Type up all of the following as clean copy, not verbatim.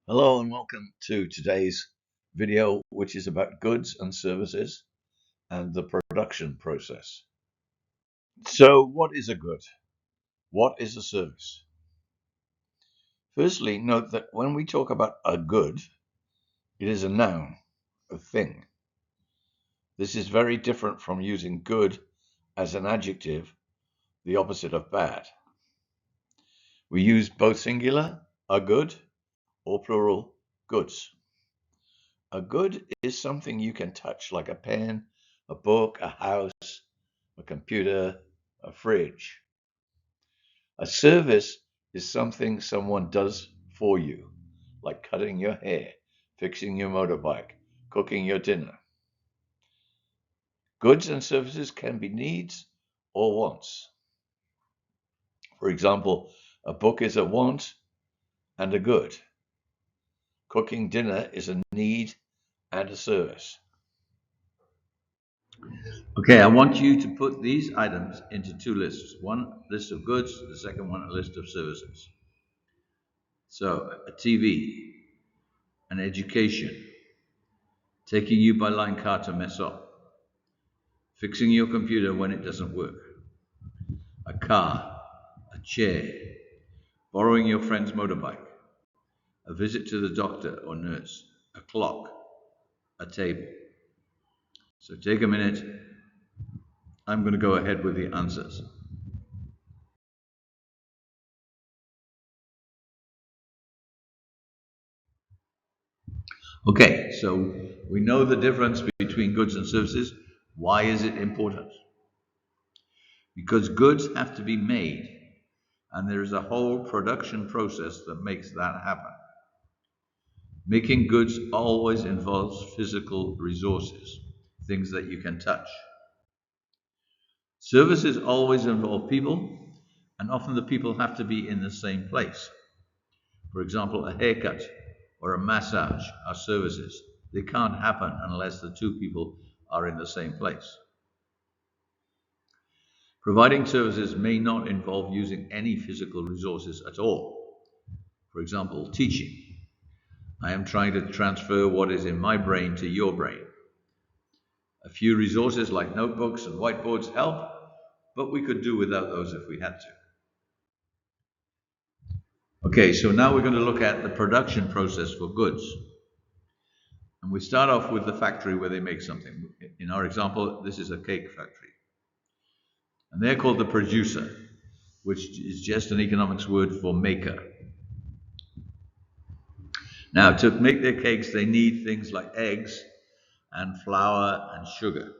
Hello and welcome to today's video, which is about goods and services and the production process. So what is a good? What is a service? Firstly, note that when we talk about a good, it is a noun, a thing. This is very different from using good as an adjective, the opposite of bad. We use both singular, a good, or plural, goods. A good is something you can touch, like a pen, a book, a house, a computer, a fridge. A service is something someone does for you, like cutting your hair, fixing your motorbike, cooking your dinner. Goods and services can be needs or wants. For example, a book is a want and a good. Cooking dinner is a need and a service. Okay, I want you to put these items into two lists. One list of goods, the second one a list of services. So a TV, an education, taking you by line car to mess up, fixing your computer when it doesn't work, a car, a chair, borrowing your friend's motorbike, a visit to the doctor or nurse, a clock, a table. So take a minute. I'm going to go ahead with the answers. Okay, so we know the difference between goods and services. Why is it important? Because goods have to be made, and there is a whole production process that makes that happen. Making goods always involves physical resources, things that you can touch. Services always involve people, and often the people have to be in the same place. For example, a haircut or a massage are services. They can't happen unless the two people are in the same place. Providing services may not involve using any physical resources at all. For example, teaching. I am trying to transfer what is in my brain to your brain. A few resources like notebooks and whiteboards help, but we could do without those if we had to. Okay, so now we're going to look at the production process for goods. And we start off with the factory where they make something. In our example, this is a cake factory. And they're called the producer, which is just an economics word for maker. Now, to make their cakes, they need things like eggs and flour and sugar.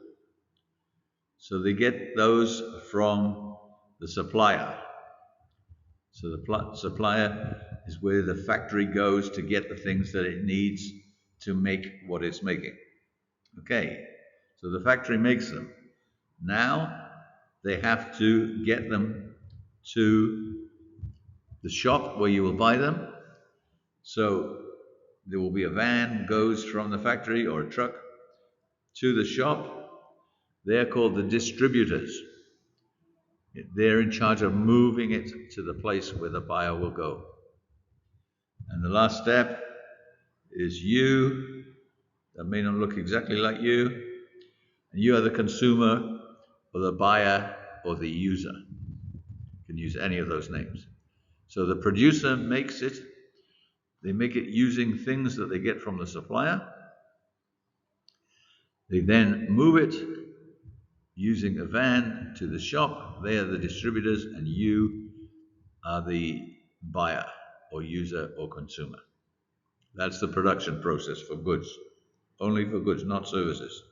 So they get those from the supplier. So the supplier is where the factory goes to get the things that it needs to make what it's making. Okay, so the factory makes them. Now they have to get them to the shop where you will buy them. So there will be a van goes from the factory or a truck to the shop. They're called the distributors. They're in charge of moving it to the place where the buyer will go. And the last step is you, that may not look exactly like you, and you are the consumer or the buyer or the user. You can use any of those names. So the producer makes it, they make it using things that they get from the supplier. They then move it using a van to the shop. They are the distributors, and you are the buyer or user or consumer. That's the production process for goods, only for goods, not services.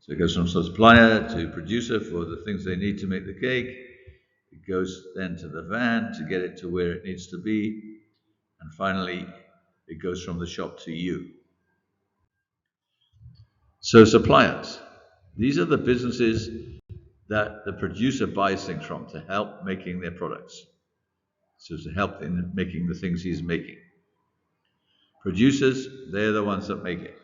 So it goes from supplier to producer for the things they need to make the cake. It goes then to the van to get it to where it needs to be. And finally, it goes from the shop to you. So suppliers, these are the businesses that the producer buys things from to help making their products. So to help in making the things he's making. Producers, they're the ones that make it.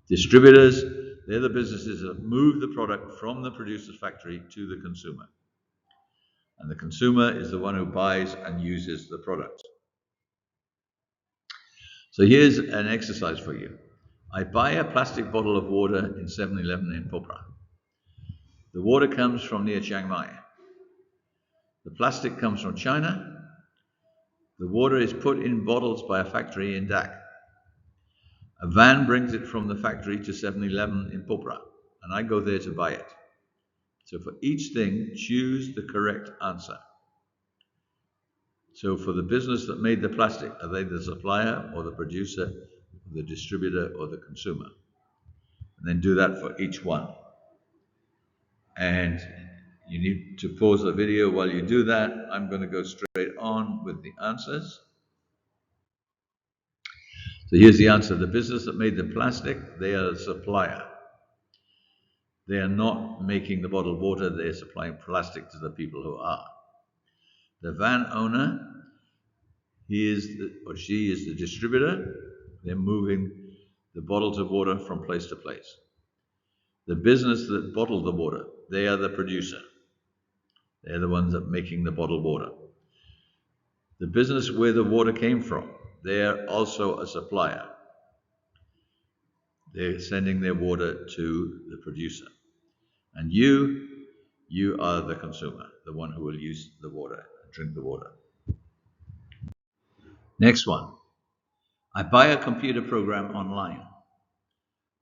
Distributors, they're the businesses that move the product from the producer's factory to the consumer. And the consumer is the one who buys and uses the product. So here's an exercise for you. I buy a plastic bottle of water in 7-Eleven in Poprad. The water comes from near Chiang Mai. The plastic comes from China. The water is put in bottles by a factory in Dak. A van brings it from the factory to 7-Eleven in Poprad, and I go there to buy it. So for each thing, choose the correct answer. So for the business that made the plastic, are they the supplier or the producer, the distributor or the consumer? And then do that for each one. And you need to pause the video while you do that. I'm going to go straight on with the answers. So here's the answer. The business that made the plastic, they are the supplier. They are not making the bottled water, they're supplying plastic to the people who are. The van owner, he is or she is the distributor. They're moving the bottles of water from place to place. The business that bottled the water, they are the producer. They're the ones that are making the bottled water. The business where the water came from, they're also a supplier. They're sending their water to the producer. And you are the consumer, the one who will use the water, drink the water. Next one. I buy a computer program online.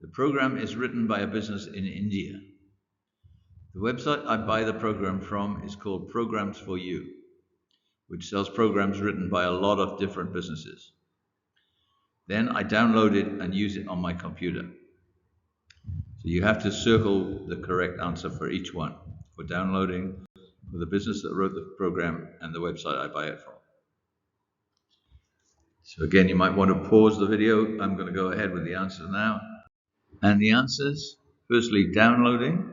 The program is written by a business in India. The website I buy the program from is called Programs for You, which sells programs written by a lot of different businesses. Then I download it and use it on my computer. So you have to circle the correct answer for each one, for downloading, for the business that wrote the program, and the website I buy it from. So again, you might want to pause the video. I'm going to go ahead with the answers now. And the answers, firstly, downloading.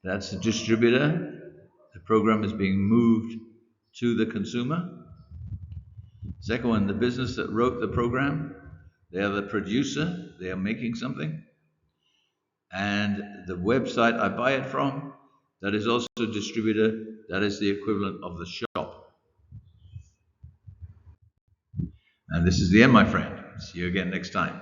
That's the distributor. The program is being moved to the consumer. Second one, the business that wrote the program. They are the producer. They are making something. And the website I buy it from, that is also a distributor. That is the equivalent of the shop. And this is the end, my friend. See you again next time.